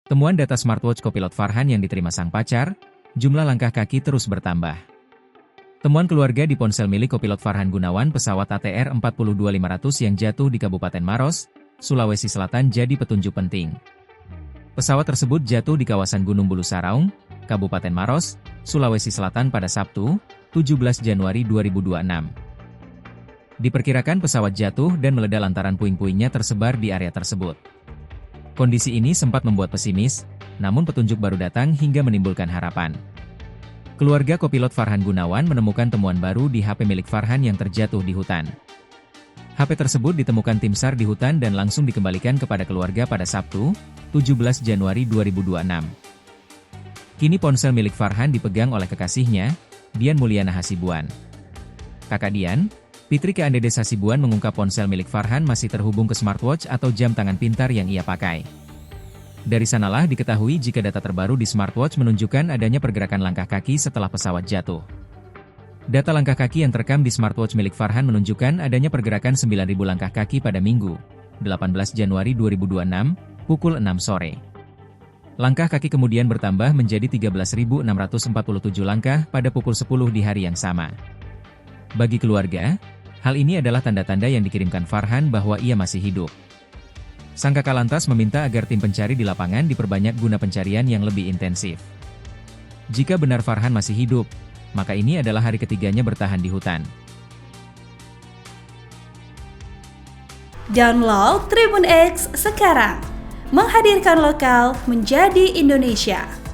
Temuan data smartwatch kopilot Farhan yang diterima sang pacar, jumlah langkah kaki terus bertambah. Temuan keluarga di ponsel milik kopilot Farhan Gunawan pesawat ATR 42500 yang jatuh di Kabupaten Maros, Sulawesi Selatan jadi petunjuk penting. Pesawat tersebut jatuh di kawasan Gunung Bulu Saraung, Kabupaten Maros, Sulawesi Selatan pada Sabtu, 17 Januari 2026. Diperkirakan pesawat jatuh dan meledak lantaran puing-puingnya tersebar di area tersebut. Kondisi ini sempat membuat pesimis, namun petunjuk baru datang hingga menimbulkan harapan. Keluarga kopilot Farhan Gunawan menemukan temuan baru di HP milik Farhan yang terjatuh di hutan. HP tersebut ditemukan tim SAR di hutan dan langsung dikembalikan kepada keluarga pada Sabtu, 17 Januari 2026. Kini ponsel milik Farhan dipegang oleh kekasihnya, Dian Mulyana Hasibuan. Kakak Dian, Fitri Keandedes Hasibuan mengungkap ponsel milik Farhan masih terhubung ke smartwatch atau jam tangan pintar yang ia pakai. Dari sanalah diketahui jika data terbaru di smartwatch menunjukkan adanya pergerakan langkah kaki setelah pesawat jatuh. Data langkah kaki yang terekam di smartwatch milik Farhan menunjukkan adanya pergerakan 9.000 langkah kaki pada Minggu, 18 Januari 2026, pukul 6 sore. Langkah kaki kemudian bertambah menjadi 13.647 langkah pada pukul 10 di hari yang sama. Bagi keluarga, hal ini adalah tanda-tanda yang dikirimkan Farhan bahwa ia masih hidup. Sang kakak lantas meminta agar tim pencari di lapangan diperbanyak guna pencarian yang lebih intensif. Jika benar Farhan masih hidup, maka ini adalah hari ketiganya bertahan di hutan. Download Tribun X sekarang, menghadirkan lokal menjadi Indonesia.